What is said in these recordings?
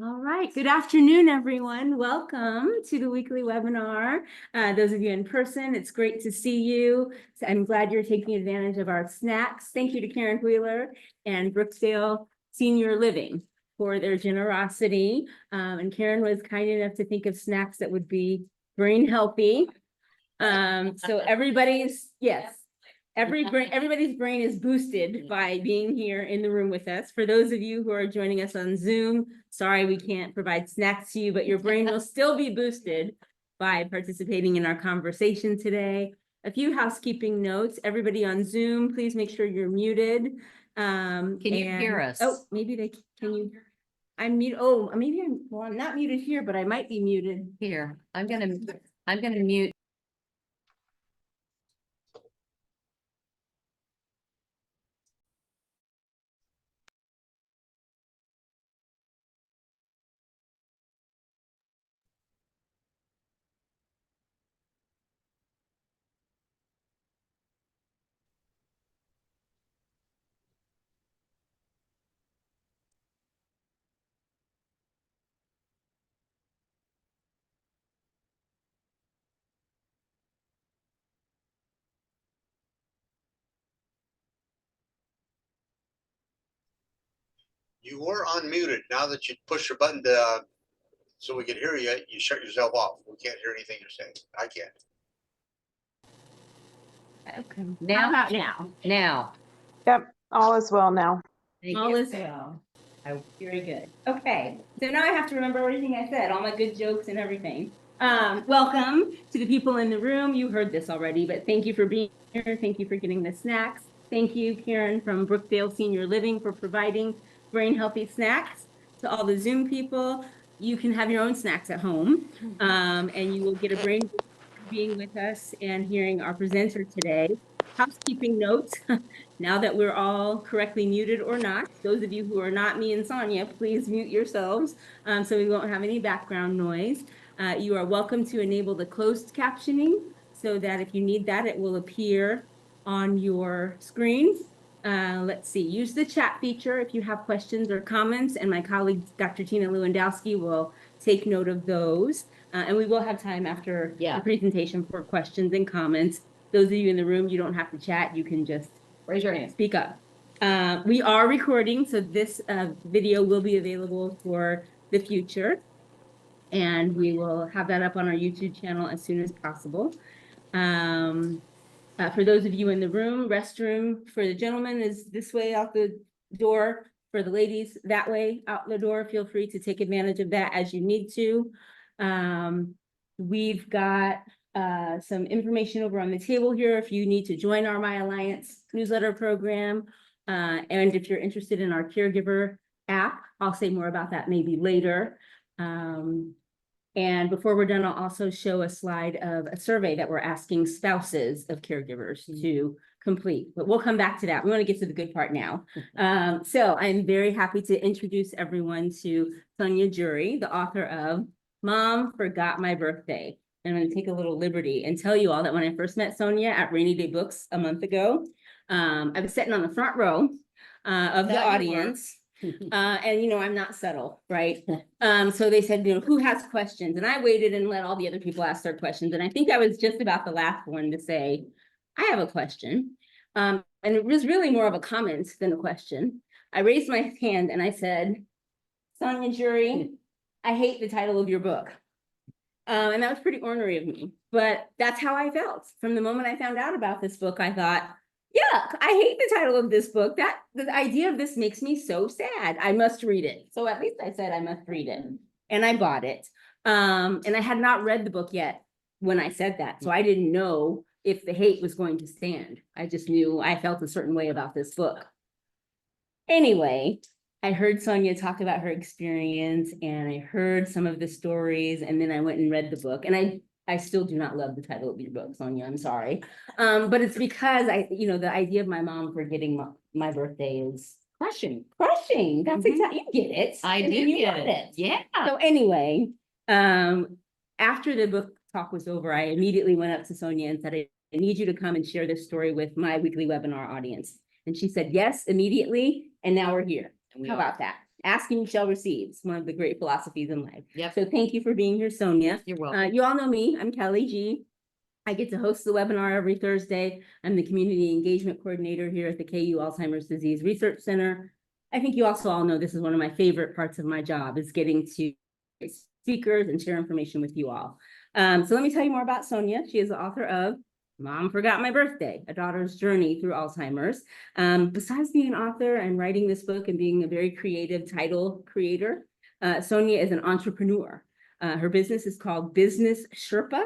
All right. Good afternoon, everyone. Welcome to the weekly webinar. Those of you in person, it's great to see you. So I'm glad you're taking advantage of our snacks. Thank you to Karen Wheeler and Brookdale Senior Living for their generosity. And Karen was kind enough to think of snacks that would be brain healthy. So everybody's, yes. Everybody's brain is boosted by being here in the room with us. For those of you who are joining us on Zoom, sorry we can't provide snacks to you, but your brain will still be boosted by participating in our conversation today. A few housekeeping notes. Everybody on Zoom, please make sure you're muted. Can you hear us? Oh, maybe they can you. I'm mute. Oh, maybe I'm not muted here, but I might be muted here. I'm gonna mute. You were unmuted. Now that you push the button to, so we can hear you, you shut yourself off. We can't hear anything you're saying. I can't. Okay. Now, How about now? now. Yep, all is well now. All is well. Very good. Okay, so now I have to remember everything I said, all my good jokes and everything. Welcome to the people in the room. You heard this already, but thank you for being here. Thank you for getting the snacks. Thank you, Karen from Brookdale Senior Living, for providing brain healthy snacks. To all the Zoom people, you can have your own snacks at home, and you will get a brain boost for being with us and hearing our presenter today. Housekeeping notes. Now that we're all correctly muted or not, those of you who are not me and Sonia, please mute yourselves so we won't have any background noise. You are welcome to enable the closed captioning so that if you need that, it will appear on your screen. Let's see, use the chat feature if you have questions or comments, and my colleague, Dr. Tina Lewandowski, will take note of those. And we will have time after the presentation for questions and comments. Those of you in the room, you don't have to chat, you can just raise your hand, speak up. We are recording, so this video will be available for the future. And we will have that up on our YouTube channel as soon as possible. For those of you in the room, restroom for the gentlemen is this way out the door. For the ladies, that way out the door. Feel free to take advantage of that as you need to. We've got some information over on the table here if you need to join our My Alliance newsletter program. And if you're interested in our caregiver app, I'll say more about that maybe later. And before we're done, I'll also show a slide of a survey that we're asking spouses of caregivers to complete, but we'll come back to that. We want to get to the good part now. So I'm very happy to introduce everyone to Sonia Jury, the author of Mom Forgot My Birthday. And I'm going to take a little liberty and tell you all that when I first met Sonia at Rainy Day Books a month ago, I was sitting on the front row of the audience. And you know, I'm not subtle, right? So they said, you know, who has questions? And I waited and let all the other people ask their questions. And I think I was just about the last one to say, I have a question. And it was really more of a comment than a question. I raised my hand and I said, Sonia Jury, I hate the title of your book. And that was pretty ornery of me, but that's how I felt. From the moment I found out about this book, I thought, yeah, I hate the title of this book. That the idea of this makes me so sad. I must read it. So at least I said I must read it. And I bought it. And I had not read the book yet when I said that. So I didn't know if the hate was going to stand. I just knew I felt a certain way about this book. Anyway, I heard Sonia talk about her experience and I heard some of the stories, and then I went and read the book. And I still do not love the title of your book, Sonia, I'm sorry. But it's because you know, the idea of my mom forgetting my birthday is crushing. That's exactly, you get it. I do get it. Yeah. So anyway, after the book talk was over, I immediately went up to Sonia and said, I need you to come and share this story with my weekly webinar audience. And she said, yes, immediately. And now we're here. How about that? asking you shall receive. It's one of the great philosophies in life. Yep, So thank you for being here, Sonia. you're welcome. You all know me, I'm Kelly G. I get to host the webinar every Thursday. I'm the Community Engagement Coordinator here at the KU Alzheimer's Disease Research Center. I think you also all know this is one of my favorite parts of my job, is getting to speakers and share information with you all. So let me tell you more about Sonia. She is the author of Mom Forgot My Birthday, A Daughter's Journey Through Alzheimer's. Besides being an author and writing this book and being a very creative title creator, Sonia is an entrepreneur. Her business is called Business Sherpa,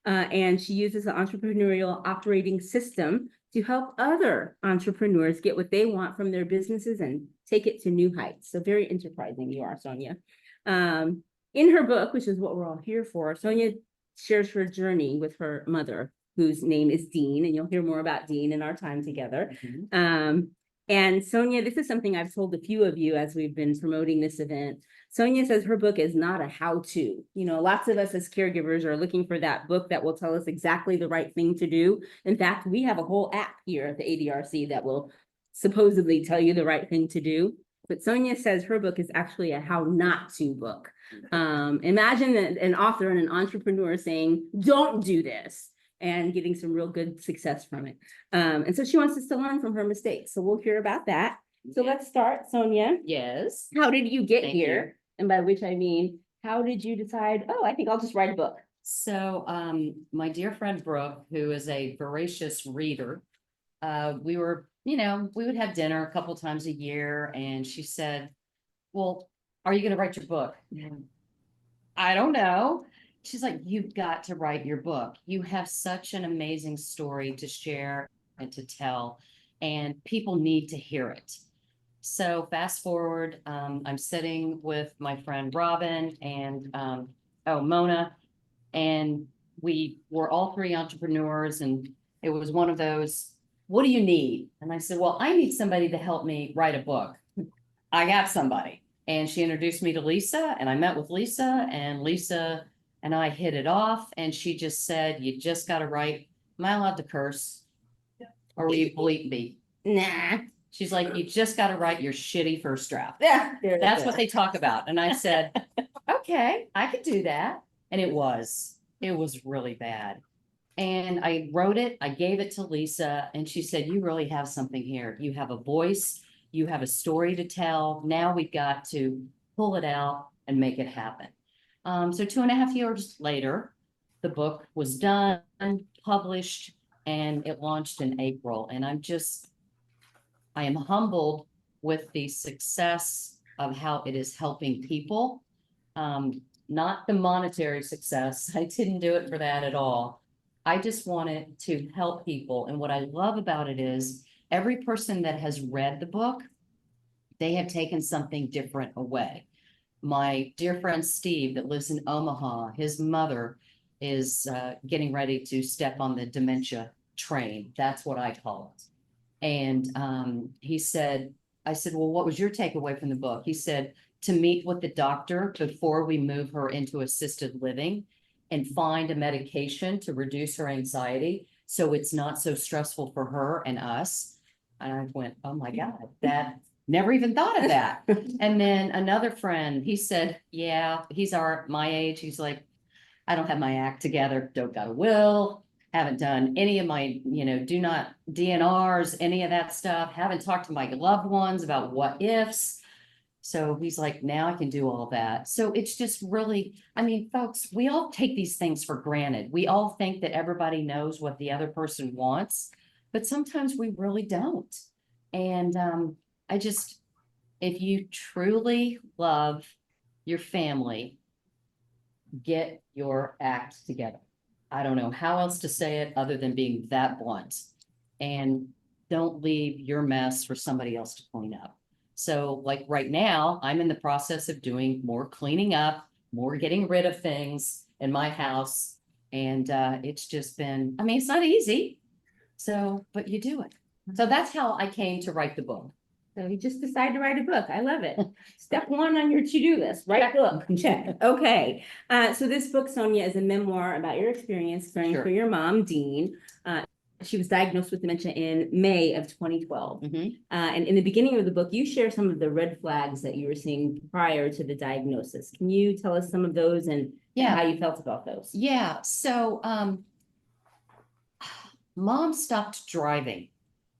and she uses an entrepreneurial operating system to help other entrepreneurs get what they want from their businesses and take it to new heights. So very enterprising you are, Sonia. In her book, which is what we're all here for, Sonia shares her journey with her mother, whose name is Dean, and you'll hear more about Dean in our time together. And Sonia, this is something I've told a few of you as we've been promoting this event. Sonia says her book is not a how-to. You know, lots of us as caregivers are looking for that book that will tell us exactly the right thing to do. In fact, we have a whole app here at the ADRC that will supposedly tell you the right thing to do. But Sonia says her book is actually a how not to book. Imagine an author and an entrepreneur saying, don't do this, and getting some real good success from it. And so she wants us to learn from her mistakes. So we'll hear about that. So let's start, Sonia. Yes. How did you get Thank here? And by which I mean, how did you decide, oh, I think I'll just write a book? So, my dear friend Brooke, who is a voracious reader, we were, we would have dinner a couple times a year, and she said, well, are you going to write your book? I don't know. She's like, you've got to write your book. You have such an amazing story to share and to tell, and people need to hear it. So fast forward, I'm sitting with my friend Robin and Mona, and we were all three entrepreneurs, and it was one of those, what do you need? And I said, well, I need somebody to help me write a book. I got somebody. And she introduced me to Lisa, and I met with Lisa, and Lisa and I hit it off, and she just said, you just got to write. Am I allowed to curse? Or will you bleep me? Nah. She's like, you just got to write your shitty first draft. Yeah. That's what they talk about. And I said, okay, I could do that. And it was really bad. And I wrote it, I gave it to Lisa, and she said, you really have something here. You have a voice, you have a story to tell. Now we've got to pull it out and make it happen. So 2.5 years later, the book was done, published, and it launched in April. And I am humbled with the success of how it is helping people. Not the monetary success. I didn't do it for that at all. I just wanted to help people. And what I love about it is every person that has read the book, they have taken something different away. My dear friend Steve that lives in Omaha, his mother is getting ready to step on the dementia train. That's what I call it. And I said, well, what was your takeaway from the book? He said, to meet with the doctor before we move her into assisted living and find a medication to reduce her anxiety so it's not so stressful for her and us. And I went, oh my God, that never even thought of that. And then another friend, he said, yeah, he's my age. He's like, I don't have my act together, don't got a will, haven't done any of my, do not DNRs, any of that stuff, haven't talked to my loved ones about what ifs. So he's like, now I can do all that. So it's just really, folks, we all take these things for granted. We all think that everybody knows what the other person wants, but sometimes we really don't. And if you truly love your family, get your act together. I don't know how else to say it other than being that blunt. And don't leave your mess for somebody else to clean up. So like right now, I'm in the process of doing more cleaning up, more getting rid of things in my house. And it's just been, it's not easy. So, but you do it. So that's how I came to write the book. So you just decided to write a book. I love it. Step one on your to-do list, write a book, check. Okay. So this book, Sonia, is a memoir about your experience caring Sure. for your mom, Dean. she was diagnosed with dementia in May of 2012. Mhm. And in the beginning of the book, you share some of the red flags that you were seeing prior to the diagnosis. Can you tell us some of those and Yeah. how you felt about those? Yeah, so mom stopped driving.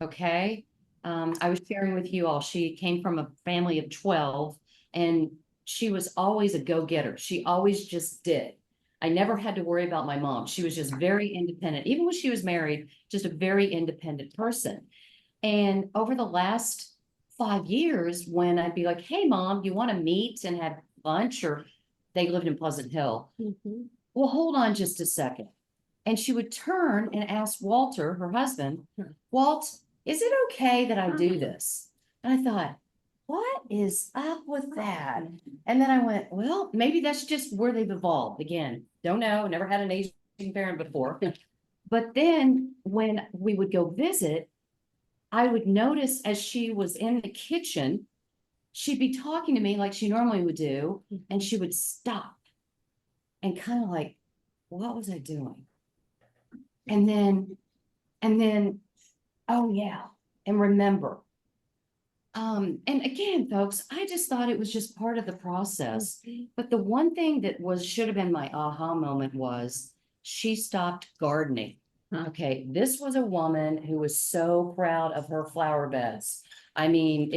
Okay. I was sharing with you all, she came from a family of 12 and she was always a go-getter. She always just did. I never had to worry about my mom. She was just very independent. Even when she was married, just a very independent person. And over the last 5 years, when I'd be like, hey, mom, you want to meet and have lunch? Or they lived in Pleasant Hill. Well, hold on just a second. And she would turn and ask Walter, her husband, Walt, is it okay that I do this? And I thought, what is up with that? And then I went, well, maybe that's just where they've evolved. Again, don't know, never had an Asian parent before. But then when we would go visit, I would notice as she was in the kitchen, she'd be talking to me like she normally would do, and she would stop and kind of like, what was I doing? And then, oh yeah, and remember. And again, folks, I just thought it was just part of the process. But the one thing that should have been my aha moment was she stopped gardening. Okay, this was a woman who was so proud of her flower beds. I mean,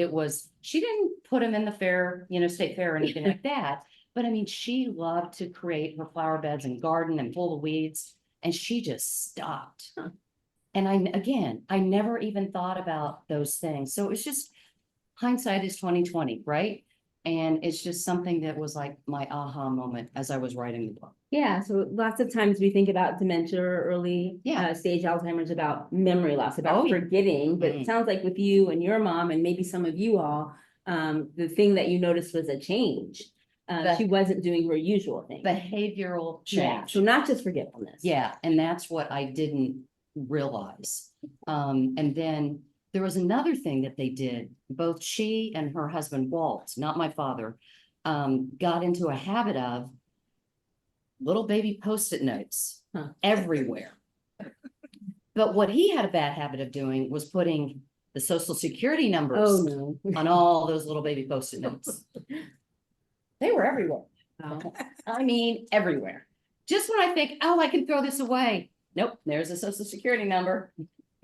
she didn't put them in the fair, state fair or anything like that. But I mean, she loved to create her flower beds and garden and pull the weeds. And she just stopped. And I never even thought about those things. So it's just hindsight is 2020, right? And it's just something that was like my aha moment as I was writing the book. Yeah, so lots of times we think about dementia or early stage Alzheimer's about memory loss, about forgetting. But it sounds like with you and your mom and maybe some of you all, the thing that you noticed was a change. She wasn't doing her usual thing. Behavioral Yeah, change. so not just forgetfulness. Yeah, and that's what I didn't realize. And then there was another thing that they did. Both she and her husband, Walt, not my father, got into a habit of little baby Post-it notes everywhere. But what he had a bad habit of doing was putting the social security numbers on all those little baby Post-it notes. They were everywhere. I mean, everywhere. Just when I think, oh, I can throw this away. Nope, there's a social security number.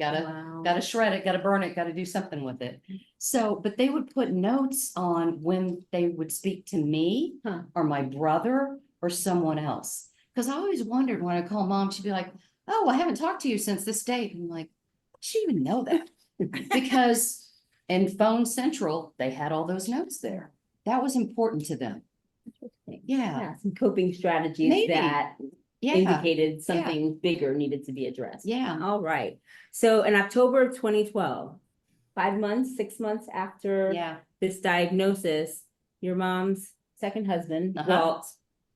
Gotta shred it, gotta burn it, gotta do something with it. So, but they would put notes on when they would speak to me or my brother or someone else. Because I always wondered when I call mom, she'd be like, oh, I haven't talked to you since this date. And I'm like, she even know that? Because in Phone Central, they had all those notes there. That was important to them. Yeah. Some coping strategies Maybe. that indicated something bigger needed to be addressed. Yeah. All right. So in October of 2012, 5 months, 6 months after this diagnosis, your mom's second husband, Walt,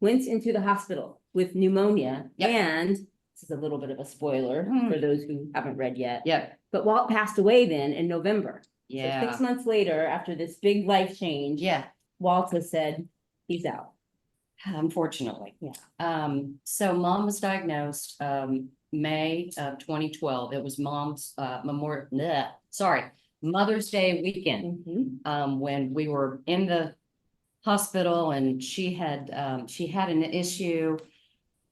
went into the hospital with pneumonia. And this is a little bit of a spoiler for those who haven't read yet. But Walt passed away then in November. So 6 months later, after this big life change, Walt has said he's out. Unfortunately. So mom was diagnosed May of 2012. It was mom's Mother's Day weekend. When we were in the hospital and she had an issue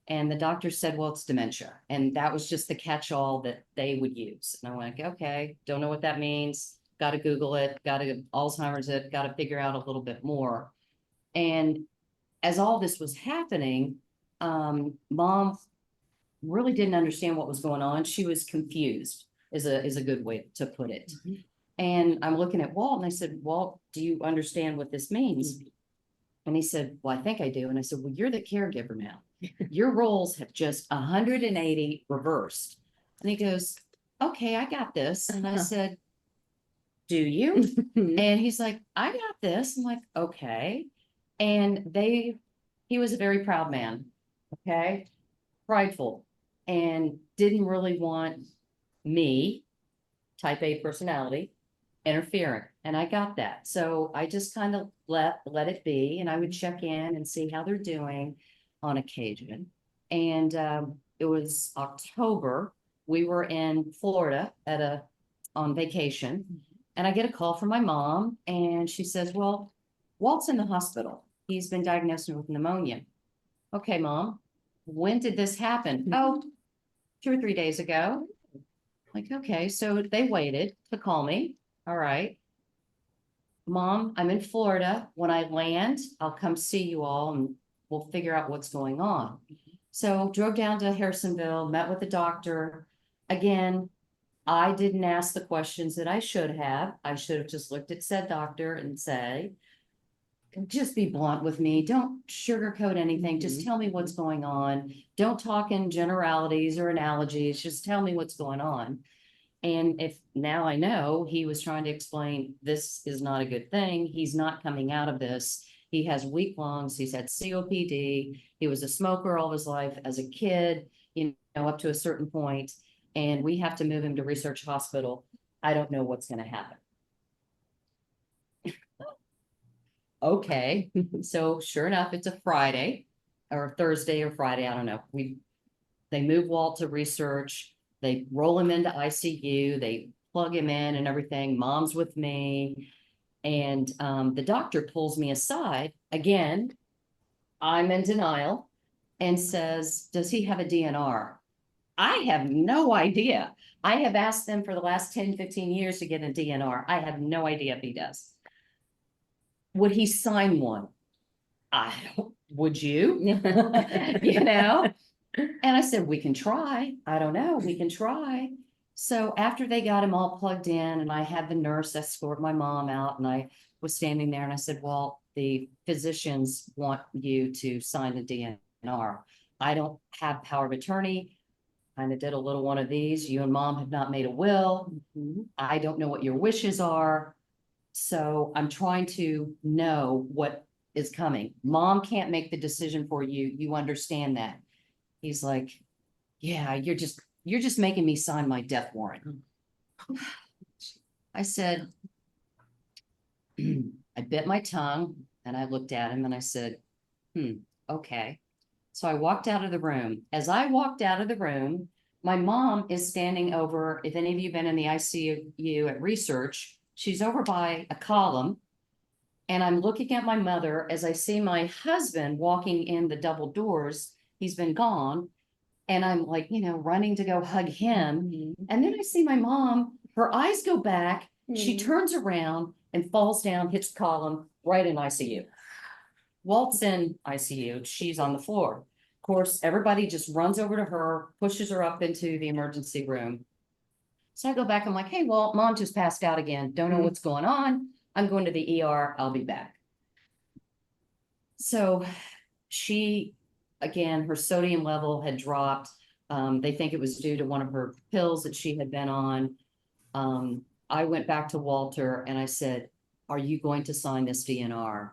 and the doctor said, well, it's dementia. And that was just the catch-all that they would use. And I went, okay, don't know what that means. Got to Google it, got to Alzheimer's it, got to figure out a little bit more. And as all this was happening, mom really didn't understand what was going on. She was confused is a good way to put it. And I'm looking at Walt and I said, Walt, do you understand what this means? And he said, well, I think I do. And I said, well, you're the caregiver now. Your roles have just 180 reversed. And he goes, okay, I got this. And I said, do you? And he's like, I got this. I'm like, okay. And he was a very proud man, okay, prideful, and didn't really want me, type A personality, interfering. And I got that. So I just kind of let it be. And I would check in and see how they're doing on occasion. And it was October we were in Florida on vacation. And I get a call from my mom and she says, well, Walt's in the hospital. He's been diagnosed with pneumonia. Okay, Mom, when did this happen? Oh, 2 or 3 days ago. Like, okay, so they waited to call me. All right. Mom, I'm in Florida. When I land, I'll come see you all and we'll figure out what's going on. So drove down to Harrisonville, met with the doctor. Again, I didn't ask the questions that I should have. I should have just looked at said doctor and say, just be blunt with me. Don't sugarcoat anything. Just tell me what's going on. Don't talk in generalities or analogies. Just tell me what's going on. And if now I know he was trying to explain this is not a good thing. He's not coming out of this. He has weak lungs. He's had COPD. He was a smoker all his life as a kid, up to a certain point, and we have to move him to research hospital. I don't know what's going to happen. Okay, so sure enough, it's a Friday or Thursday or Friday. I don't know. They move Walt to research. They roll him into ICU. They plug him in and everything. Mom's with me. And the doctor pulls me aside. Again, I'm in denial and says, does he have a DNR? I have no idea. I have asked them for the last 10, 15 years to get a DNR. I have no idea if he does. Would he sign one? Would you? And I said, we can try. I don't know. We can try. So after they got him all plugged in and I had the nurse escort my mom out and I was standing there and I said, well, the physicians want you to sign the DNR. I don't have power of attorney. Kind of did a little one of these. You and Mom have not made a will. I don't know what your wishes are. So I'm trying to know what is coming. Mom can't make the decision for you. You understand that. He's like, yeah, you're just making me sign my death warrant. I said, I bit my tongue and I looked at him and I said, okay. So I walked out of the room. As I walked out of the room, my mom is standing over, if any of you have been in the ICU at research, she's over by a column. And I'm looking at my mother as I see my husband walking in the double doors. He's been gone. And I'm like, running to go hug him. And then I see my mom, her eyes go back. She turns around and falls down, hits the column right in ICU. Walt's in ICU. She's on the floor. Of course, everybody just runs over to her, pushes her up into the emergency room. So I go back. I'm like, hey, Walt, Mom just passed out again. Don't know what's going on. I'm going to the ER. I'll be back. So she, again, her sodium level had dropped. They think it was due to one of her pills that she had been on. I went back to Walter and I said, are you going to sign this DNR?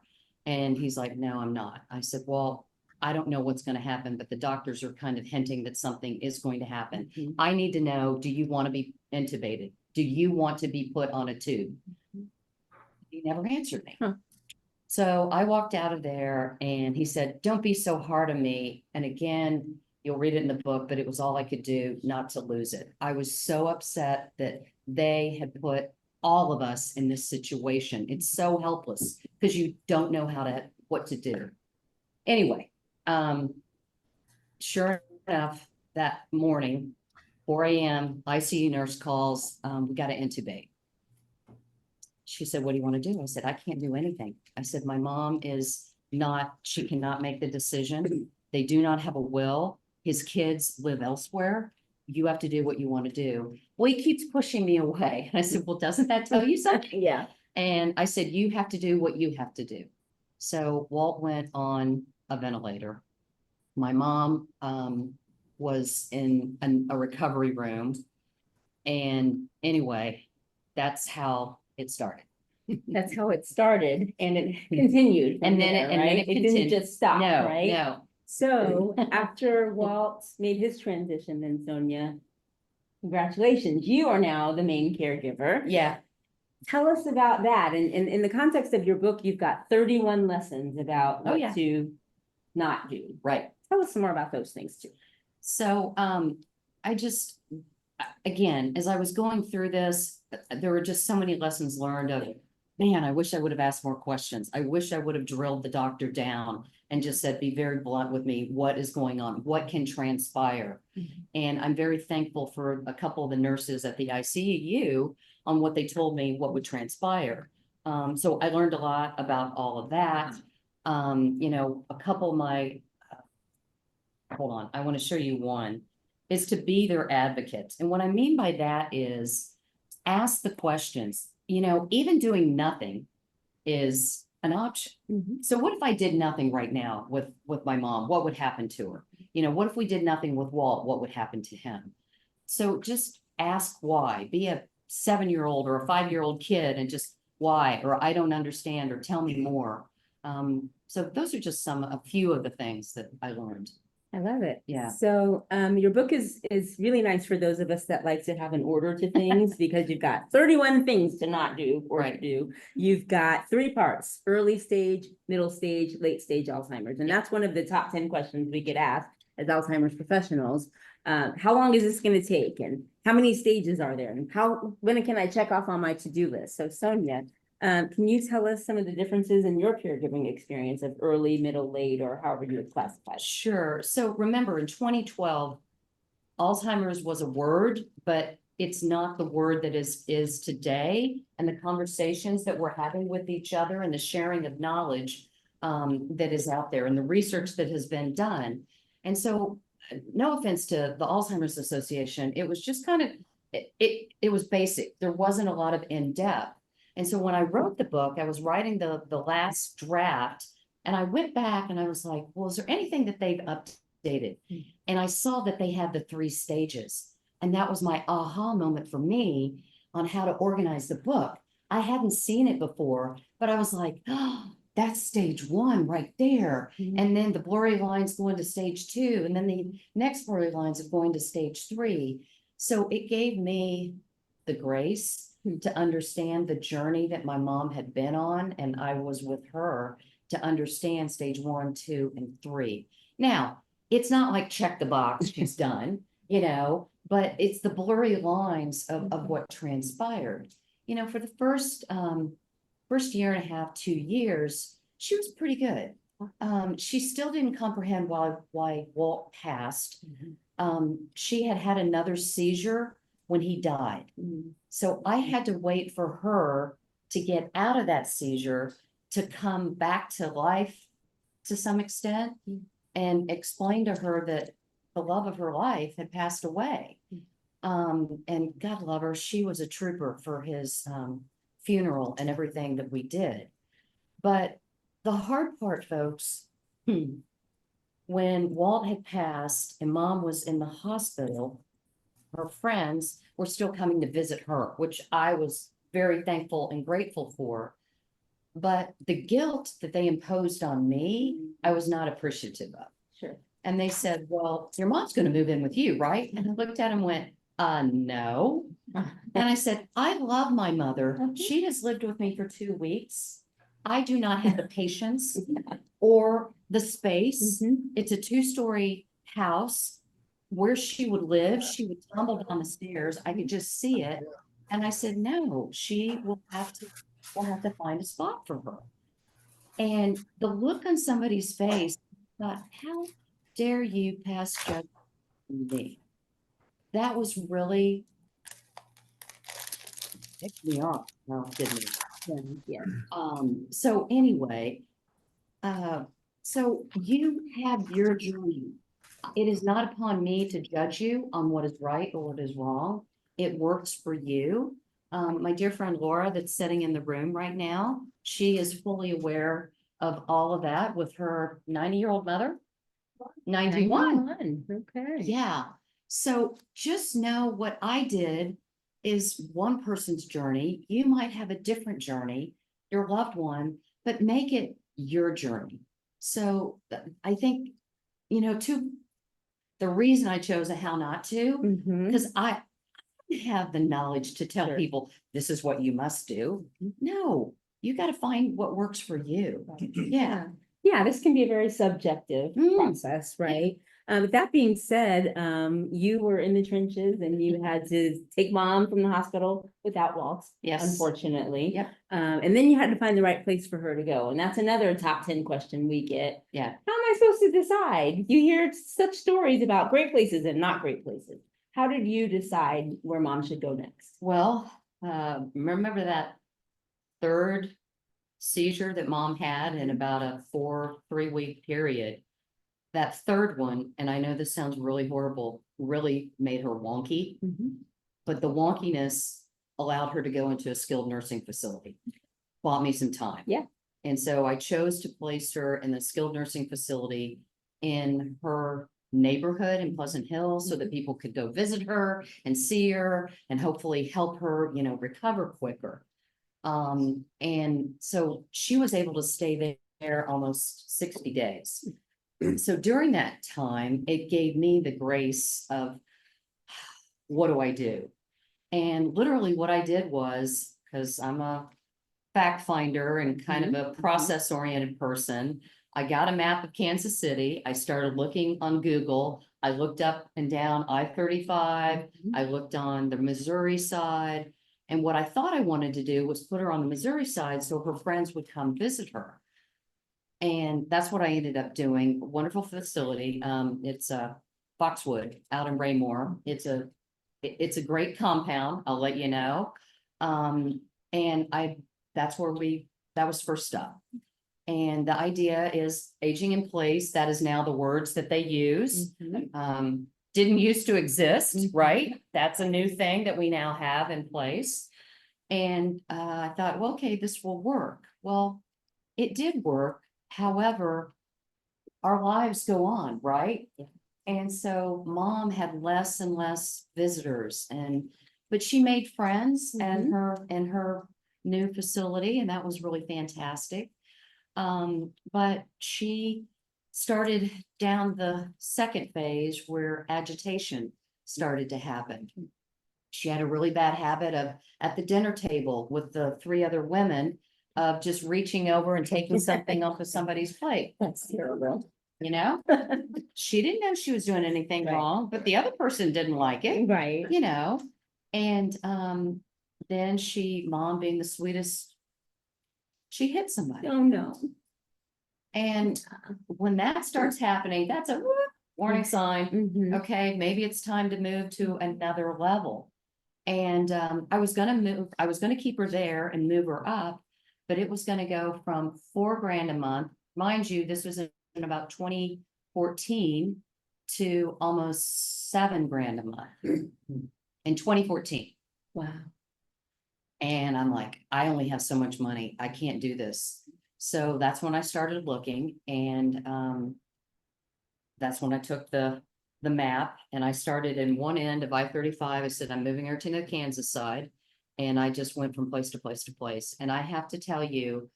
And he's like, no, I'm not. I said, well, I don't know what's going to happen, but the doctors are kind of hinting that something is going to happen. I need to know, do you want to be intubated? Do you want to be put on a tube? He never answered me. So I walked out of there and he said, don't be so hard on me. And again, you'll read it in the book, but it was all I could do not to lose it. I was so upset that they had put all of us in this situation. It's so helpless because you don't know what to do. Anyway, sure enough, that morning, 4 a.m., ICU nurse calls, we got to intubate. She said, what do you want to do? I said, I can't do anything. I said, my mom she cannot make the decision. They do not have a will. His kids live elsewhere. You have to do what you want to do. Well, he keeps pushing me away. And I said, well, doesn't that tell you something? Yeah. And I said, you have to do what you have to do. So Walt went on a ventilator. My mom was in a recovery room. And anyway, that's how it started. That's how it started and it continued. And then it didn't continued. just stop, right? No. So after Walt made his transition, then Sonia, congratulations, you are now the main caregiver. Yeah. Tell us about that. And in the context of your book, you've got 31 lessons about what to not do. Right. Tell us some more about those things too. So again, as I was going through this, there were just so many lessons learned of, man, I wish I would have asked more questions. I wish I would have drilled the doctor down and just said, be very blunt with me. What is going on? What can transpire? And I'm very thankful for a couple of the nurses at the ICU on what they told me what would transpire. So I learned a lot about all of that. You know, a couple of my, hold on, I want to show you one, is to be their advocate. And what I mean by that is ask the questions. You know, even doing nothing is an option. So what if I did nothing right now with my mom? What would happen to her? You know, what if we did nothing with Walt? What would happen to him? So just ask why. Be a 7-year-old or a 5-year-old kid and just why, or I don't understand, or tell me more. So those are just a few of the things that I learned. I love it. Yeah. So your book is really nice for those of us that like to have an order to things because you've got 31 things to not do or to Right. do. You've got 3 parts: early stage, middle stage, late stage Alzheimer's. And that's one of the top 10 questions we get asked as Alzheimer's professionals. How long is this going to take? And how many stages are there? And when can I check off on my to-do list? So Sonia, can you tell us some of the differences in your caregiving experience of early, middle, late, or however you would classify it? Sure. So remember, in 2012, Alzheimer's was a word, but it's not the word that is today. And the conversations that we're having with each other and the sharing of knowledge that is out there and the research that has been done. And so, no offense to the Alzheimer's Association, it was just kind of, it was basic. There wasn't a lot of in-depth. And so when I wrote the book, I was writing the last draft, and I went back and I was like, well, is there anything that they've updated? And I saw that they had the 3 stages. And that was my aha moment for me on how to organize the book. I hadn't seen it before, but I was like, oh, that's stage 1 right there. And then the blurry lines go into stage 2, and then the next blurry lines are going to stage 3. So it gave me the grace to understand the journey that my mom had been on, and I was with her to understand stage 1, 2, and 3. Now, it's not like check the box, she's done, you know, but it's the blurry lines of what transpired. You know, for the first year and a half, 2 years, she was pretty good. She still didn't comprehend why Walt passed. She had another seizure when he died. So I had to wait for her to get out of that seizure to come back to life to some extent and explain to her that the love of her life had passed away. And God love her, she was a trooper for his funeral and everything that we did. But the hard part, folks, when Walt had passed and Mom was in the hospital, her friends were still coming to visit her, which I was very thankful and grateful for. But the guilt that they imposed on me, I was not appreciative of. Sure. And they said, well, your mom's going to move in with you, right? And I looked at him and went, no. And I said, I love my mother. She has lived with me for 2 weeks. I do not have the patience or the space. It's a 2-story house. Where she would live, she would tumble down the stairs. I could just see it. And I said, no, we'll have to find a spot for her. And the look on somebody's face, I thought, how dare you pass judgment on me? That was really picked me off. No, didn't it? Yeah. So anyway, so you have your journey. It is not upon me to judge you on what is right or what is wrong. It works for you. My dear friend Laura, that's sitting in the room right now, she is fully aware of all of that with her 90-year-old mother. 91. Okay. Yeah. So just know what I did is one person's journey. You might have a different journey, your loved one, but make it your journey. So I think, you know, the reason I chose a how not to, because I have the knowledge to tell people this is what you must do. No, you got to find what works for you. Yeah. Yeah, this can be a very subjective process, right? With that being said, you were in the trenches and you had to take mom from the hospital without Walt, Yes. unfortunately. Yep. And then you had to find the right place for her to go. And that's another top 10 question we get. Yeah. How am I supposed to decide? You hear such stories about great places and not great places. How did you decide where mom should go next? Well, remember that third seizure that mom had in about a 3-week period? That third one, and I know this sounds really horrible, really made her wonky, but the wonkiness allowed her to go into a skilled nursing facility. Bought me some time. Yeah. And so I chose to place her in the skilled nursing facility in her neighborhood in Pleasant Hill so that people could go visit her and see her and hopefully help her, recover quicker. And so she was able to stay there almost 60 days. So during that time, it gave me the grace of what do I do? And literally what I did was, because I'm a fact finder and kind of a process oriented person, I got a map of Kansas City. I started looking on Google. I looked up and down I-35. I looked on the Missouri side. And what I thought I wanted to do was put her on the Missouri side so her friends would come visit her. And that's what I ended up doing. Wonderful facility. It's Foxwood out in Raymore. It's a great compound. I'll let you know. And that's where that was first stop. And the idea is aging in place. That is now the words that they use. Didn't used to exist, right? That's a new thing that we now have in place. And I thought, well, okay, this will work. Well, it did work. However, our lives go on, right? And so mom had less and less visitors but she made friends in her new facility, and that was really fantastic. But she started down the second phase where agitation started to happen. She had a really bad habit of at the dinner table with the 3 other women of just reaching over and taking something off of somebody's plate. That's terrible. She didn't know she was doing anything Right. wrong, but the other person didn't like it, Right. and then mom being the sweetest, she hit somebody. Oh, no. And when that starts happening, that's a whoop, warning sign. Okay, maybe it's time to move to another level. And I was gonna keep her there and move her up, but it was gonna go from $4,000 a month. Mind you, this was in about 2014 to almost $7,000 a month in 2014. Wow. And I'm like, I only have so much money. I can't do this. So that's when I started looking, and that's when I took the map and I started in one end of I-35. I said, I'm moving her to the Kansas side. And I just went from place to place to place. And I have to tell you,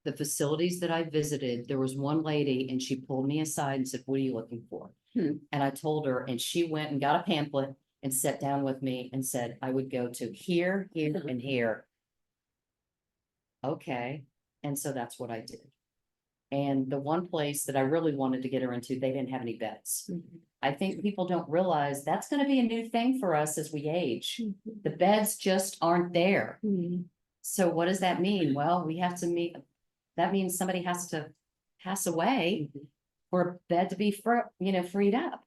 the facilities that I visited, there was one lady and she pulled me aside and said, what are you looking for? And I told her, and she went and got a pamphlet and sat down with me and said, I would go to here, here, and here. Okay. And so that's what I did. And the one place that I really wanted to get her into, they didn't have any beds. I think people don't realize that's going to be a new thing for us as we age. The beds just aren't there. So what does that mean? Well, we have to that means somebody has to pass away for a bed to be freed up.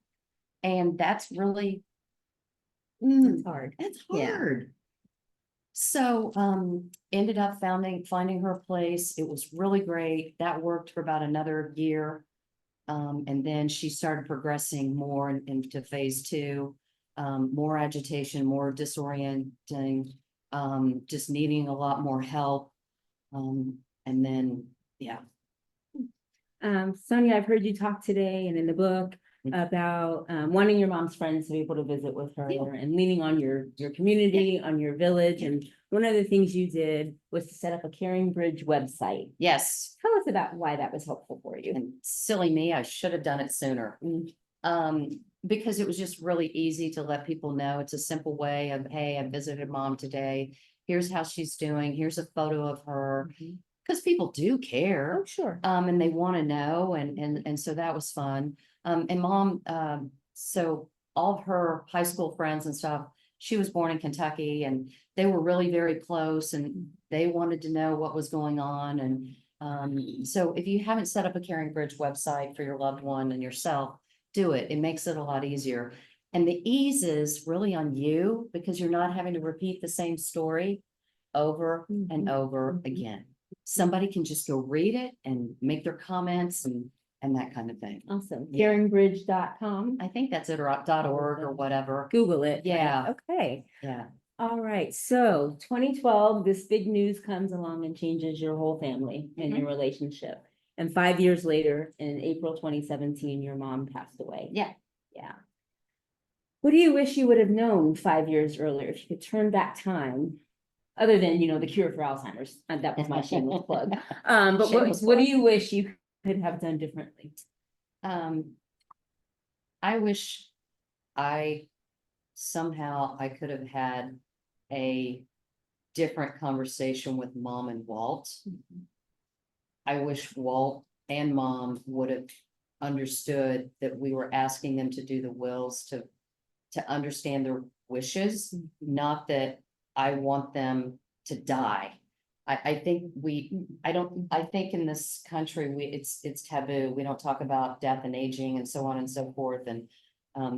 And that's really, It's hard. it's Yeah. hard. So ended up finding her a place. It was really great. That worked for about another year. And then she started progressing more into phase 2, more agitation, more disorienting, just needing a lot more help. And then, yeah. Sonia, I've heard you talk today and in the book about wanting your mom's friends to be able to visit with her and leaning on your community, on your village. And one of the things you did was to set up a Caring Bridge website. Yes. Tell us about why that was helpful for you. And silly me, I should have done it sooner. Because it was just really easy to let people know. It's a simple way of, hey, I visited mom today. Here's how she's doing. Here's a photo of her. Because people do care. Oh, sure. And they want to know. And so that was fun. And mom, so all of her high school friends and stuff, she was born in Kentucky and they were really very close and they wanted to know what was going on. And so if you haven't set up a Caring Bridge website for your loved one and yourself, do it. It makes it a lot easier. And the ease is really on you because you're not having to repeat the same story over and over again. Somebody can just go read it and make their comments and that kind of thing. Awesome. Yeah. caringbridge.com. I think that's it, or .org or whatever. Google it. Yeah. Okay. Yeah. All right. So 2012, this big news comes along and changes your whole family and your relationship. And 5 years later, in April 2017, your mom passed away. Yeah. Yeah. What do you wish you would have known 5 years earlier if you could turn back time? Other than, the cure for Alzheimer's, that was my shameless plug. But Shameless what do plug. you wish you could have done differently? I wish I could have had a different conversation with mom and Walt. I wish Walt and mom would have understood that we were asking them to do the wills to understand their wishes, not that I want them to die. I think in this country, it's taboo. We don't talk about death and aging and so on and so forth. And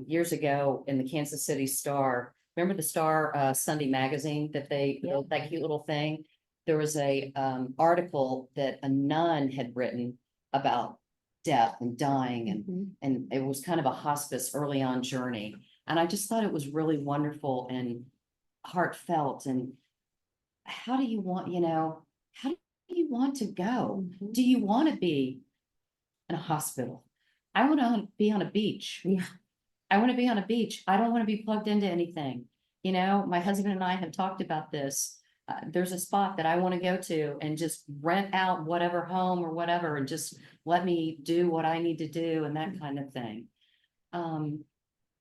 years ago in the Kansas City Star, remember the Star Sunday magazine that that cute little thing? There was a article that a nun had written about death and dying and it was kind of a hospice early on journey. And I just thought it was really wonderful and heartfelt. And how do you want to go? Do you want to be in a hospital? I want to be on a beach. Yeah. I want to be on a beach. I don't want to be plugged into anything. My husband and I have talked about this. There's a spot that I want to go to and just rent out whatever home or whatever and just let me do what I need to do and that kind of thing.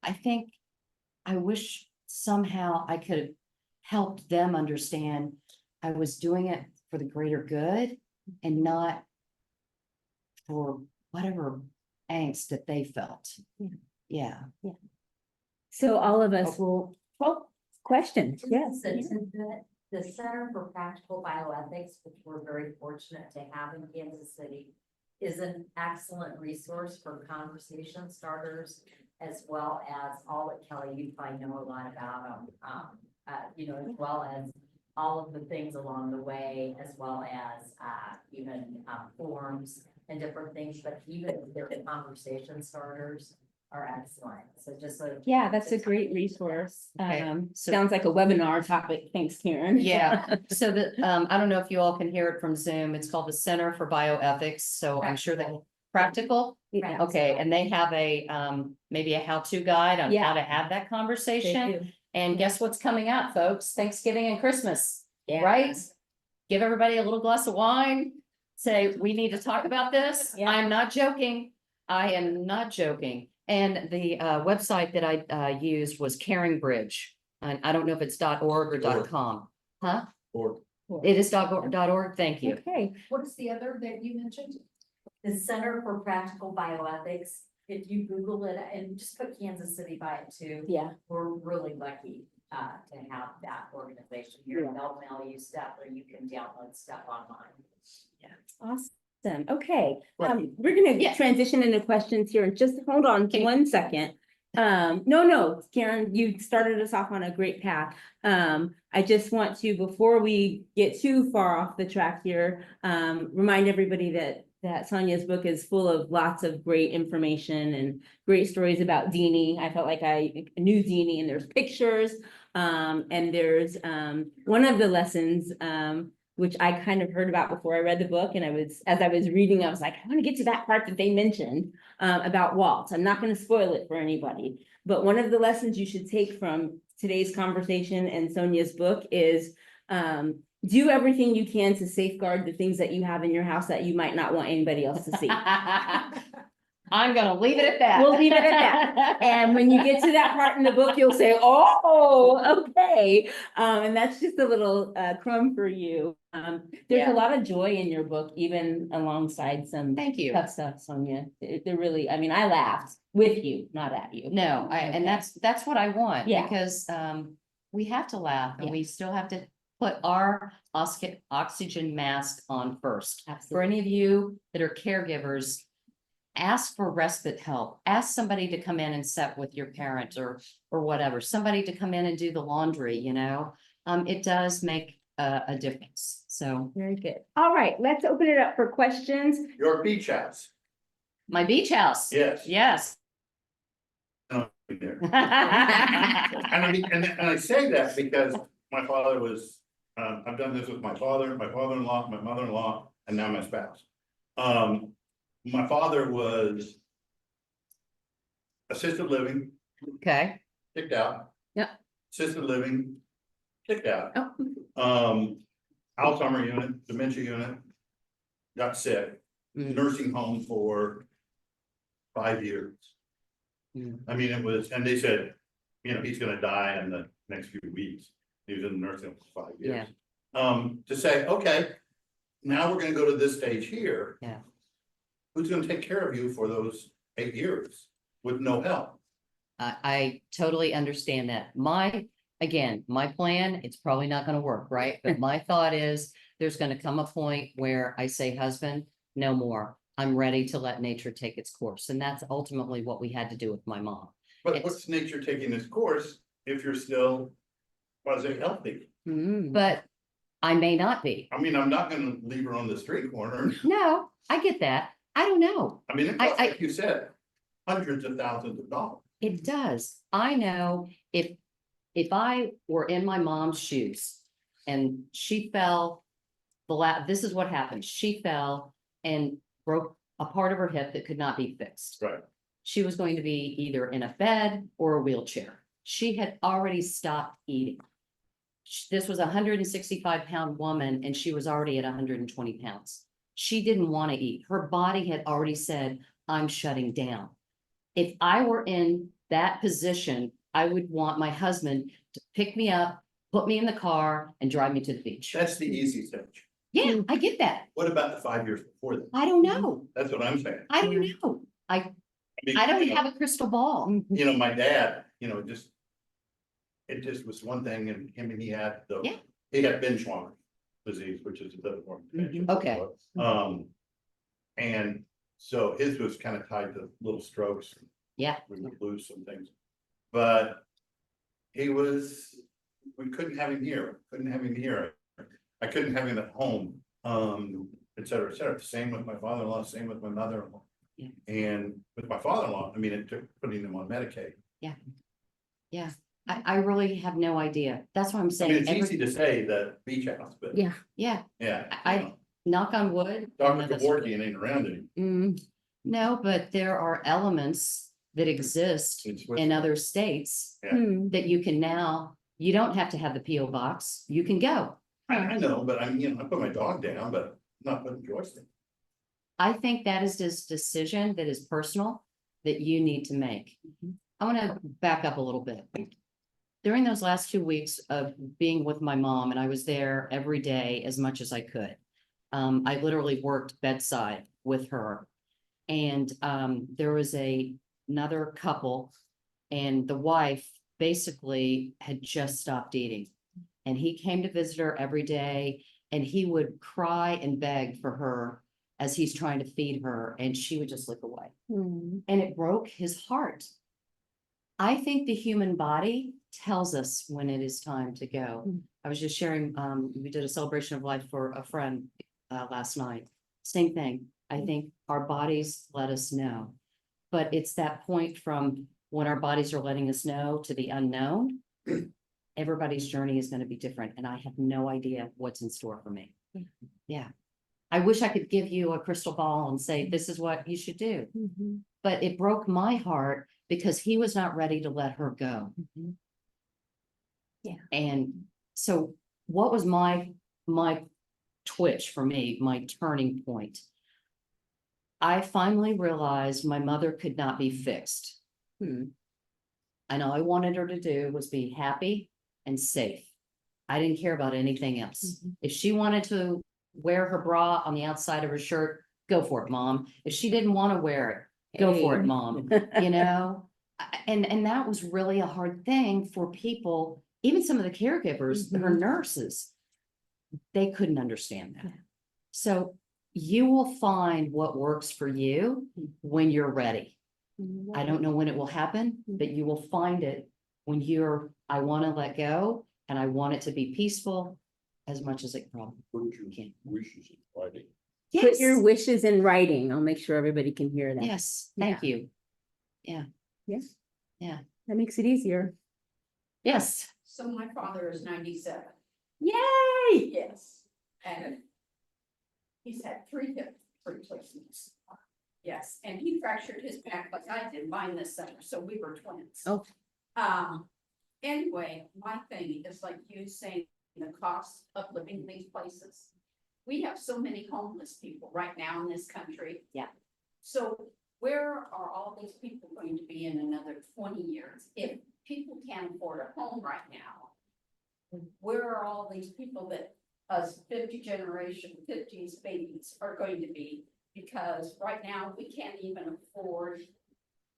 I think I wish somehow I could have helped them understand I was doing it for the greater good and not for whatever angst that they felt. Yeah. So all of us will, questions, yes. The Center for Practical Bioethics, which we're very fortunate to have in Kansas City, is an excellent resource for conversation starters, as well as all that Kelly, you probably know a lot about them, as well as all of the things along the way, as well as even forms and different things, but even their conversation starters are excellent. So just so. Yeah, that's a great resource. Okay, so- Sounds like a webinar topic. Thanks, Karen. Yeah, so I don't know if you all can hear it from Zoom. It's called the Center for Bioethics. So I'm sure that practical. Yeah. Okay, and they have a maybe a how-to guide on Yeah. how to have that They conversation. do. And guess what's coming up, folks? Thanksgiving and Christmas, Yeah. right? Give everybody a little glass of wine. Say, we need to talk about this. Yeah. I'm not joking. I am not joking. And the website that I used was Caring Bridge. And I don't know if it's .org or .com. Huh? It is .org. Thank you. Okay, What is the other that you mentioned? The Center for Practical Bioethics. If you Google it and just put Kansas City by it too, yeah. we're really lucky to have that organization here. Yeah. They'll mail you stuff or you can download stuff online. Awesome. Okay, Right. we're gonna Yeah. transition into questions here. Just hold on Okay. 1 second. No, Karen, you started us off on a great path. I just want to, before we get too far off the track here, remind everybody that Sonia's book is full of lots of great information and great stories about Deanie. I felt like I knew Deanie, and there's pictures. And there's one of the lessons which I kind of heard about before I read the book. And as I was reading, I was like, I want to get to that part that they mentioned about Walt. I'm not going to spoil it for anybody. But one of the lessons you should take from today's conversation and Sonia's book is do everything you can to safeguard the things that you have in your house that you might not want anybody else to see. I'm gonna leave it at that. We'll leave it at that. And when you get to that part in the book, you'll say, oh, okay. And that's just a little crumb for you. There's Yeah. a lot of joy in your book, even alongside some Thank you. tough stuff, Sonia. They're really, I mean, I laughed with you, not at you. No, and that's what I want, Yeah. because we have to laugh and Yeah. we still have to put our oxygen mask on first. For Absolutely. any of you that are caregivers, ask for respite help. Ask somebody to come in and sit with your parent or whatever, somebody to come in and do the laundry, you know? It does make a difference. So Very good. All right, let's open it up for questions. Your beach house. my beach house. Yes. Yes. There. And I mean, and I say that because my father was, I've done this with my father, my father-in-law, my mother-in-law, and now my spouse. My father was assisted living, Okay. kicked out. Yep. Assisted living, kicked out. Oh. Alzheimer unit, dementia unit, got sick, Mm. nursing home for 5 years. Mm. I mean, it was, and they said, you know, he's gonna die in the next few weeks. He was in the nursing home for 5 years. To say, okay, now we're gonna go to this stage here. Yeah. Who's gonna take care of you for those 8 years with no help? I totally understand that. My plan, it's probably not gonna work, right? But my thought is, there's gonna come a point where I say, husband, no more. I'm ready to let nature take its course. And that's ultimately what we had to do with my mom. But Yes. what's nature taking its course if you're still quasi healthy? But I may not be. I mean, I'm not gonna leave her on the street corner. No, I get that. I don't know. I mean, it costs, like you said, hundreds of thousands of dollars. It does. I know if I were in my mom's shoes and she fell, this is what happened. She fell and broke a part of her hip that could not be fixed. Right. She was going to be either in a bed or a wheelchair. She had already stopped eating. This was a 165-pound woman and she was already at 120 pounds. She didn't want to eat. Her body had already said, I'm shutting down. If I were in that position, I would want my husband to pick me up, put me in the car and drive me to the beach. That's the easy stage. Yeah, I get that. What about the 5 years before that? I don't know. That's what I'm saying. I don't know. I mean, I don't you know, have a crystal ball. You know, my dad, you know, it just was one thing and him and he had Yeah. he had Benchmark disease, which is a bit more. Mhm. Okay. And so his was kind of tied to little strokes. Yeah. We would lose some things. But we couldn't have him here, I couldn't have him at home, et cetera, et cetera. Same with my father-in-law, same with my mother-in-law. Yeah. And with my father-in-law, I mean, it took putting him on Medicaid. I really have no idea. That's what I'm I saying. mean, it's easy to say that beach house, but Yeah. Yeah, yeah. I- you know, knock on wood. Dr. that's- Kevorkian ain't around anymore. No, but there are elements that exist It's what- in other states Yeah. that you can now, you don't have to have the PO box. You can go. I know, but I'm, you know, I put my dog down, but I'm not putting Joyce in. I think that is this decision that is personal that you need to make. I want to back up a little bit. During those last 2 weeks of being with my mom, and I was there every day as much as I could. I literally worked bedside with her. And there was another couple and the wife basically had just stopped eating. And he came to visit her every day and he would cry and beg for her as he's trying to feed her and she would just look away. And it broke his heart. I think the human body tells us when it is time to go. I was just sharing, we did a celebration of life for a friend last night. Same thing. I think our bodies let us know. But it's that point from when our bodies are letting us know to the unknown. Everybody's journey is going to be different and I have no idea what's in store for me. Yeah. I wish I could give you a crystal ball and say, this is what you should do. But it broke my heart because he was not ready to let her go. Yeah. And so what was my twitch for me, my turning point? I finally realized my mother could not be fixed. Hmm. And all I wanted her to do was be happy and safe. I didn't care about anything else. Mhm. If she wanted to wear her bra on the outside of her shirt, go for it, mom. If she didn't want to wear it, go for it, Hey. mom. You know? And that was really a hard thing for people, even some of the caregivers, her Mhm. nurses. They couldn't understand that. Yeah. So you will find what works for you when you're ready. I don't know when it will happen, but you will find it when I want to let go and I want it to be peaceful as much as it probably can. Wishes in writing. Put your Yes, wishes in writing. I'll make sure everybody can hear that. yes, thank you. Yes. Yeah. That makes it easier. Yes. So my father is 97. Yay! Yes. And he's had 3 hip replacements. Yes, and he fractured his back like I did mine this summer, so we were twins. Oh. Anyway, my thing is like you saying, the cost of living in these places. We have so many homeless people right now in this country. Yeah. So where are all these people going to be in another 20 years? If people can't afford a home right now, where are all these people that us 50s babies are going to be? Because right now we can't even afford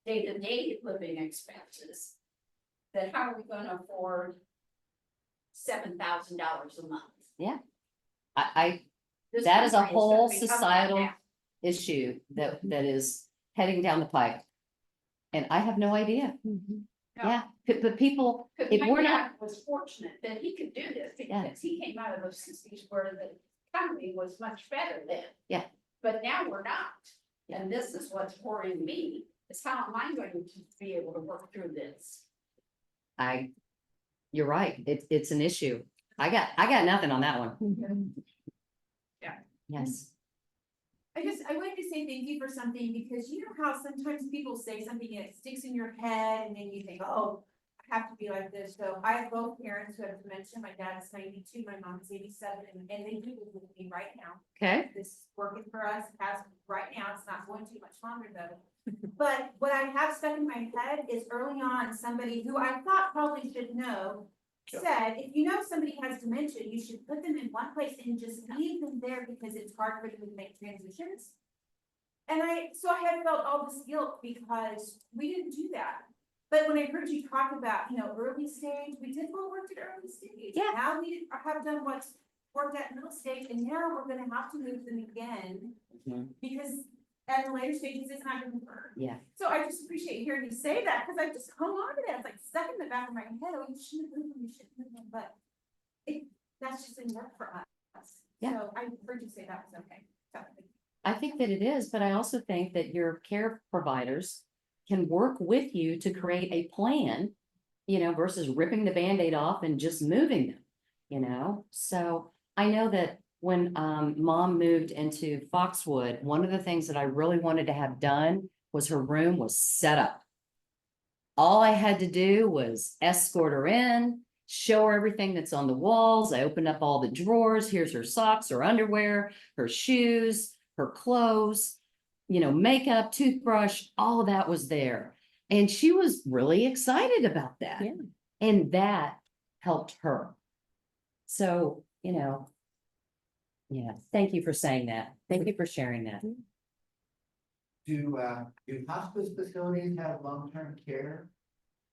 day-to-day living expenses. Then how are we gonna afford $7,000 a month? That is This a country gonna whole become that societal now. issue that is heading down the pike. And I have no idea. Yeah, but people, Cause if my we're not, dad was fortunate that he could do this because he came out of those 60s where the economy was much better then. Yeah. But now we're not. And this is what's worrying me, is how am I going to be able to work through this? you're right, it's an issue. I got nothing on that one. Yeah. Yes, I wanted to say thank you for something, because you know how sometimes people say something and it sticks in your head and then you think, oh, I have to be like this. So I have both parents who have dementia. My dad's 92, my mom's 87, and they do live with me right now. okay, This is working for us as right now. It's not going too much longer though. But what I have stuck in my head is early on, somebody who I thought probably should know said, if you know somebody has dementia, you should put them in one place and just leave them there because it's hard for them to make transitions. And so I had felt all this guilt because we didn't do that. But when I heard you talk about, early stage, we did what worked at early stage. Yeah. Now we have done what's worked at middle stage, and now we're gonna have to move them again Mhm. because at the later stages, it's not gonna work. Yeah. So I just appreciate hearing you say that, because I just hung on to that. It's like stuck in the back of my head. Oh, you shouldn't move them, you shouldn't move them, but that's just didn't work for us. Yeah. So I heard you say that was okay. So, I think that it is, but I also think that your care providers can work with you to create a plan, versus ripping the Band-Aid off and just moving them, So I know that when mom moved into Foxwood, one of the things that I really wanted to have done was her room was set up. All I had to do was escort her in, show her everything that's on the walls. I opened up all the drawers. Here's her socks, her underwear, her shoes, her clothes, makeup, toothbrush, all of that was there. And she was really excited about that. Yeah. And that helped her. So, yeah, thank you for saying that. Thank you for sharing that. Do hospice facilities have long-term care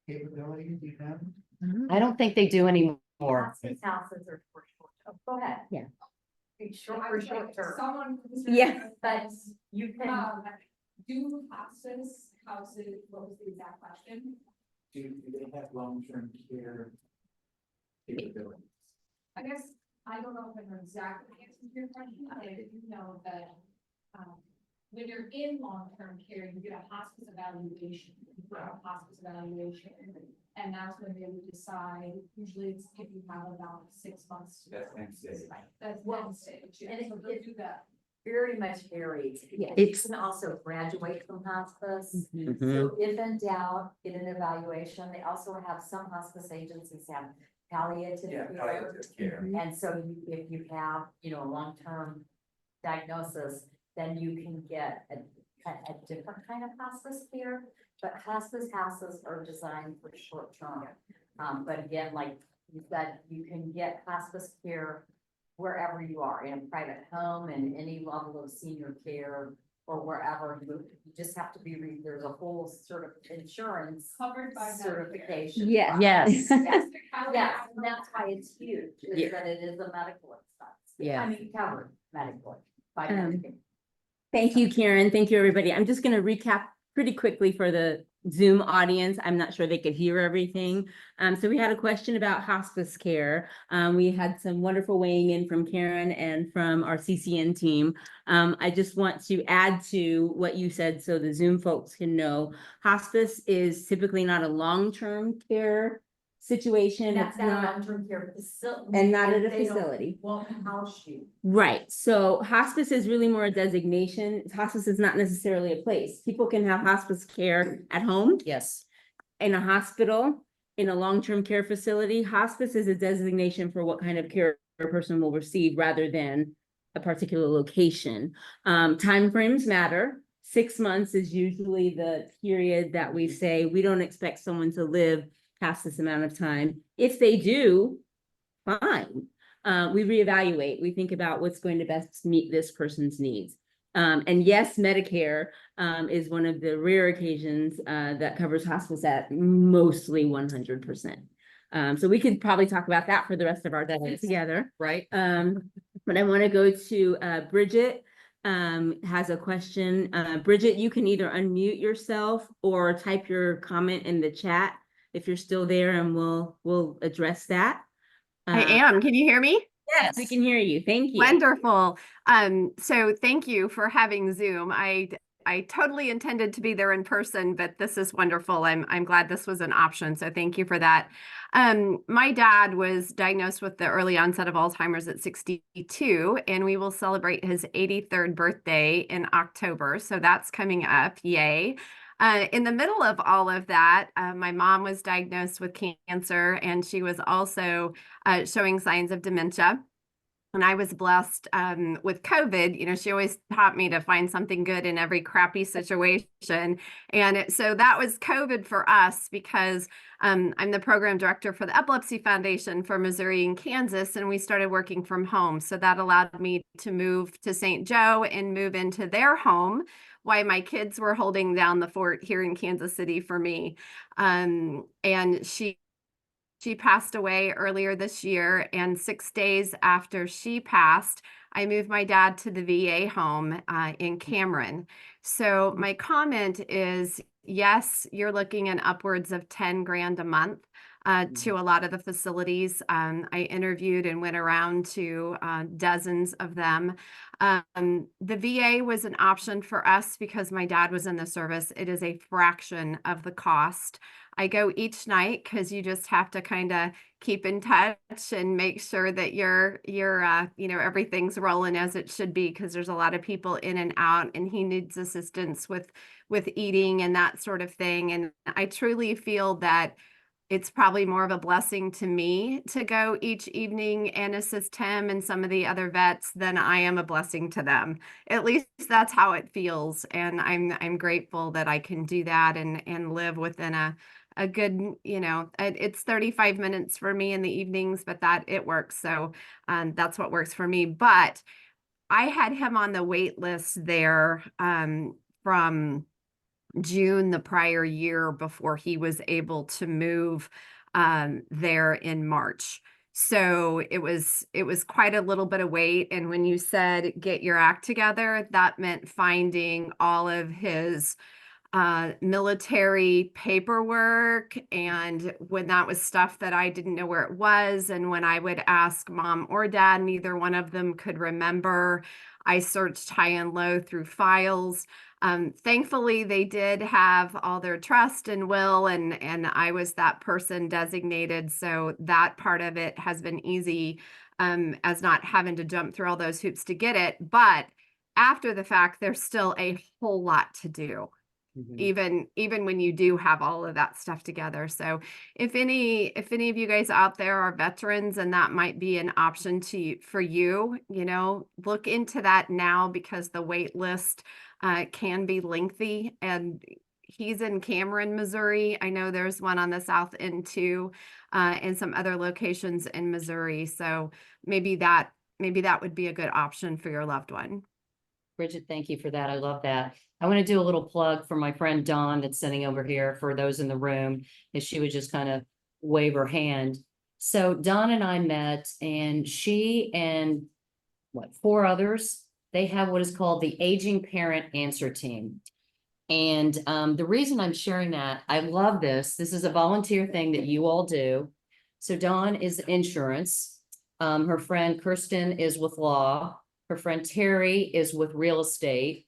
capabilities, do you know? I don't think they do anymore. Hospice houses are for short, go ahead. Yeah. For short term, Someone. Yeah. but you can, Do hospice houses, what was the exact question? Do they have long-term care capabilities? I guess, I don't know if I know exactly the answer to your question, but I do know that, when you're in long-term care, you get a hospice evaluation, and that's when they would decide, usually it's if you have about 6 months. That's end stage. That's one stage, yeah, And so it- they'll do that. very much varies. Yeah. You can also graduate from hospice. Mhm. So if in doubt, get an evaluation. They also have some hospice agencies have palliative care. palliative care. And so if you have, a long-term diagnosis, then you can get a different kind of hospice care, but hospice houses are designed for short term. But again, like you said, you can get hospice care wherever you are, in a private home, in any level of senior care, or wherever. You just have to be, there's a whole sort of insurance Covered by Medicare. certification. Yeah. Yes. Yes, yes, and that's why it's huge, Yeah. is that it is a medical expense. Yeah. I mean, covered medically by Um, Medicare. Thank you, Karen. Thank you, everybody. I'm just going to recap pretty quickly for the Zoom audience. I'm not sure they could hear everything. So we had a question about hospice care. We had some wonderful weighing in from Karen and from our CCN team. I just want to add to what you said so the Zoom folks can know. Hospice is typically not a long-term care situation. And that's It's not a not, long-term care facility. and not at a They don't- facility. Won't house you. Right, so hospice is really more a designation. Hospice is not necessarily a place. People can have hospice care at home, Yes. in a hospital, in a long-term care facility. Hospice is a designation for what kind of care a person will receive rather than a particular location. Timeframes matter. 6 months is usually the period that we say we don't expect someone to live past this amount of time. If they do, fine. We reevaluate, we think about what's going to best meet this person's needs. And yes, Medicare is one of the rare occasions that covers hospice at mostly 100%. So we could probably talk about that for the rest of our day together. Right. But I want to go to Bridget has a question. Bridget, you can either unmute yourself or type your comment in the chat if you're still there, and we'll address that. I am. Can you hear me? Yes, we can hear you. Thank you. Wonderful. So thank you for having Zoom. I totally intended to be there in person, but this is wonderful. I'm glad this was an option. So thank you for that. My dad was diagnosed with the early onset of Alzheimer's at 62, and we will celebrate his 83rd birthday in October. So that's coming up. Yay. In the middle of all of that, my mom was diagnosed with cancer, and she was also showing signs of dementia. And I was blessed with COVID. You know, she always taught me to find something good in every crappy situation. And so that was COVID for us, because I'm the program director for the Epilepsy Foundation for Missouri and Kansas, and we started working from home. So that allowed me to move to St. Joe and move into their home while my kids were holding down the fort here in Kansas City for me. And she passed away earlier this year, and 6 days after she passed, I moved my dad to the VA home in Cameron. So my comment is, yes, you're looking at upwards of 10 grand a month to a lot of the facilities. I interviewed and went around to dozens of them. The VA was an option for us because my dad was in the service. It is a fraction of the cost. I go each night because you just have to kind of keep in touch and make sure that you're everything's rolling as it should be, because there's a lot of people in and out, and he needs assistance with eating and that sort of thing. And I truly feel that it's probably more of a blessing to me to go each evening and assist him and some of the other vets than I am a blessing to them. At least that's how it feels. And I'm grateful that I can do that and live within a good, it's 35 minutes for me in the evenings, but that it works. So that's what works for me. But I had him on the wait list there from June the prior year before he was able to move there in March. So it was quite a little bit of wait. And when you said get your act together, that meant finding all of his military paperwork, and when that was stuff that I didn't know where it was, and when I would ask mom or dad, neither one of them could remember. I searched high and low through files. Thankfully, they did have all their trust and will, and I was that person designated, so that part of it has been easy, as not having to jump through all those hoops to get it. But after the fact, there's still a whole lot to do. even when you do have all of that stuff together. So if any of you guys out there are veterans and that might be an option for you, look into that now, because the wait list can be lengthy. And he's in Cameron, Missouri. I know there's one on the south end too, and some other locations in Missouri. So maybe that would be a good option for your loved one. Bridget, thank you for that. I love that. I want to do a little plug for my friend Dawn that's sitting over here for those in the room, if she would just kind of wave her hand. So Dawn and I met, and she and four others, they have what is called the Aging Parent Answer Team. And the reason I'm sharing that, I love this. This is a volunteer thing that you all do. So Dawn is insurance. Her friend Kirsten is with law. Her friend Terry is with real estate.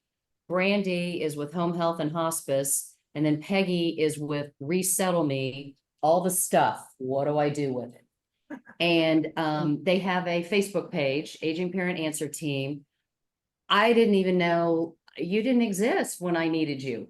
Brandy is with home health and hospice. And then Peggy is with Resettle Me, all the stuff. What do I do with it? And they have a Facebook page, Aging Parent Answer Team. I didn't even know you didn't exist when I needed you.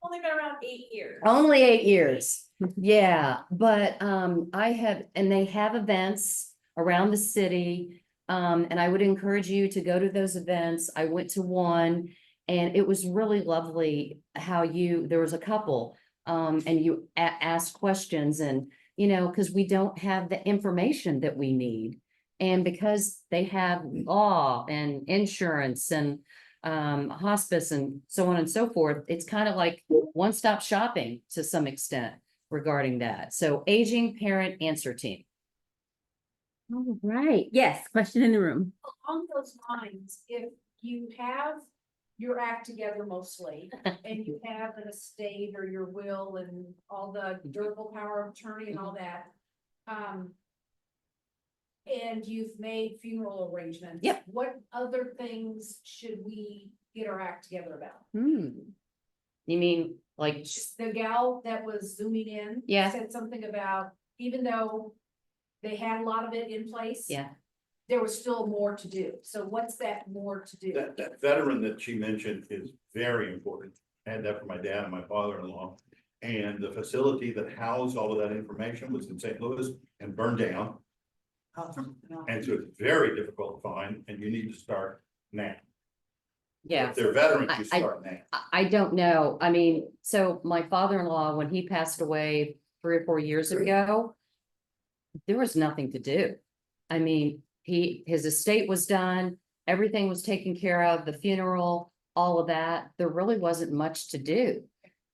Only been around 8 years. Only 8 years. Yeah, but they have events around the city. And I would encourage you to go to those events. I went to one, and it was really lovely how there was a couple, and you asked questions, and, because we don't have the information that we need. And because they have law and insurance and hospice and so on and so forth, it's kind of like one-stop shopping to some extent regarding that. So Aging Parent Answer Team. All right. Yes, question in the room. Along those lines, if you have your act together mostly, and you have an estate or your will and all the durable power of attorney and all that, and you've made funeral arrangements. Yep. What other things should we get our act together about? You mean like, The gal that was zooming in. Yeah. Said something about, even though they had a lot of it in place. yeah, There was still more to do. So what's that more to do? That veteran that she mentioned is very important. I had that for my dad and my father-in-law. And the facility that housed all of that information was in St. Louis and burned down. And so it's very difficult to find, and you need to start now. yeah. If they're veterans, you I- start now. I don't know. I mean, so my father-in-law, when he passed away 3 or 4 years ago, there was nothing to do. I mean, his estate was done, everything was taken care of, the funeral, all of that. There really wasn't much to do.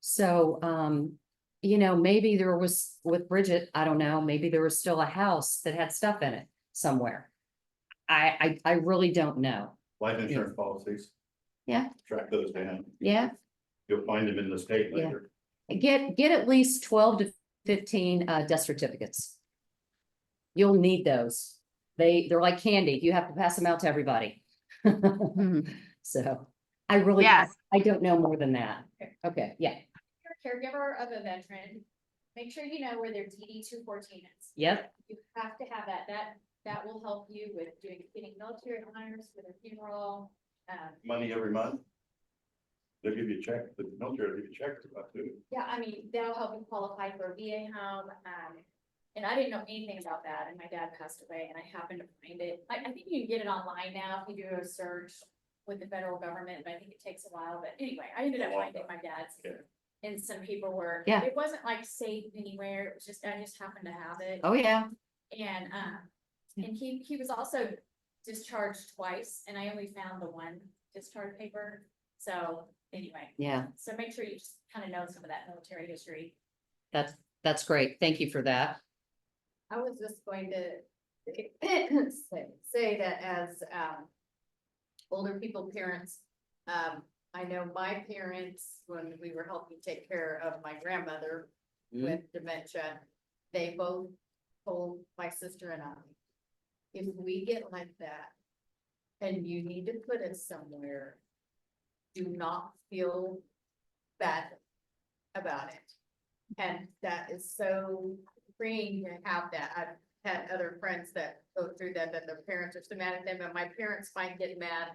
So, maybe there was, with Bridget, I don't know, maybe there was still a house that had stuff in it somewhere. I really don't know. Life insurance policies. Yeah. Track those down. Yeah. You'll find them in the state Yeah. later. Get at least 12 to 15 death certificates. You'll need those. They're like candy. You have to pass them out to everybody. So I really, Yes. I don't know more than that. Okay, yeah, You're a caregiver of a veteran, make sure you know where their DD 214 is. yep, You have to have that. That will help you with getting military honors for their funeral. Money every month. They'll give you a check, the military will give you a check about too. Yeah, I mean, that'll help you qualify for a VA home. And I didn't know anything about that, and my dad passed away, and I happened to find it. I think you can get it online now if you do a search with the federal government, but I think it takes a while. But anyway, I ended up finding my dad's in some paperwork. Yeah. It wasn't like saved anywhere. It was just, I just happened to have it. oh, yeah, And he was also discharged twice, and I only found the one discharge paper. So anyway, yeah, so make sure you just kind of know some of that military history. that's great. Thank you for that. I was just going to say that as older people parents, I know my parents, when we were helping take care of my grandmother with dementia, they both told my sister and I, if we get like that and you need to put us somewhere, do not feel bad about it. And that is so freeing to have that. I've had other friends that go through that their parents are so mad at them, and my parents find getting mad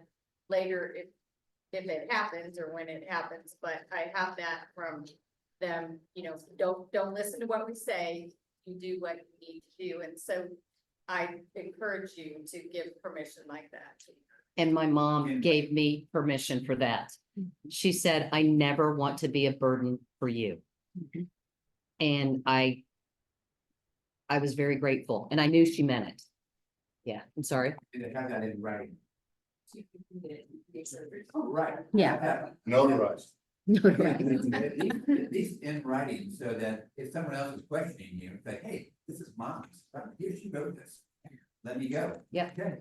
later if if it happens or when it happens, but I have that from them, you know, don't listen to what we say, you do what you need to do, and so I encourage you to give permission like that. And my mom gave me permission for that. She said, I never want to be a burden for you. And I was very grateful, and I knew she meant it. Yeah, I'm sorry. They have that in writing. Oh, right. Yeah. Notarized. At least in writing, so that if someone else is questioning you, say, hey, this is mom's, here she wrote this, let me go. Yep. Okay.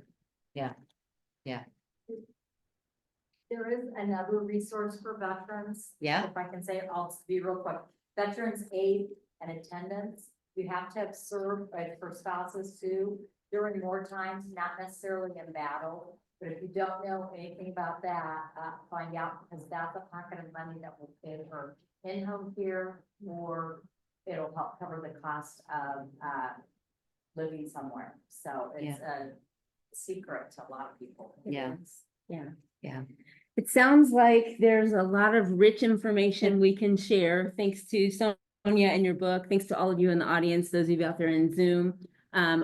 There is another resource for veterans. Yeah. If I can say it, I'll be real quick. Veterans aid and attendance. You have to have served for spouses too during wartime, not necessarily in battle. But if you don't know anything about that, find out, because that's a pocket of money that will pay for in-home care, or it'll help cover the cost of living somewhere. So it's a secret to a lot of people. Yeah. Yeah. It sounds like there's a lot of rich information we can share, thanks to Sonia and your book, thanks to all of you in the audience, those of you out there in Zoom.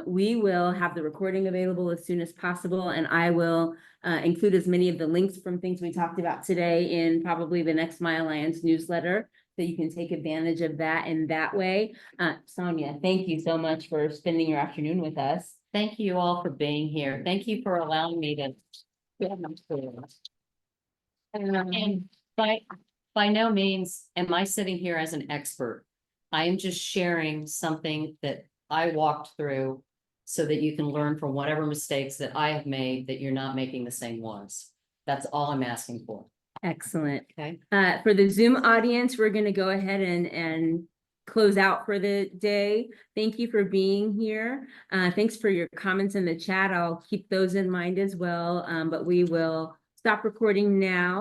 We will have the recording available as soon as possible, and I will include as many of the links from things we talked about today in probably the next My Alliance newsletter, so you can take advantage of that in that way. Sonia, thank you so much for spending your afternoon with us. Thank you all for being here. Thank you for allowing me to. And by no means am I sitting here as an expert. I am just sharing something that I walked through so that you can learn from whatever mistakes that I have made, that you're not making the same ones. That's all I'm asking for. Excellent. Okay. For the Zoom audience, we're going to go ahead and close out for the day. Thank you for being here. Thanks for your comments in the chat. I'll keep those in mind as well. But we will stop recording now.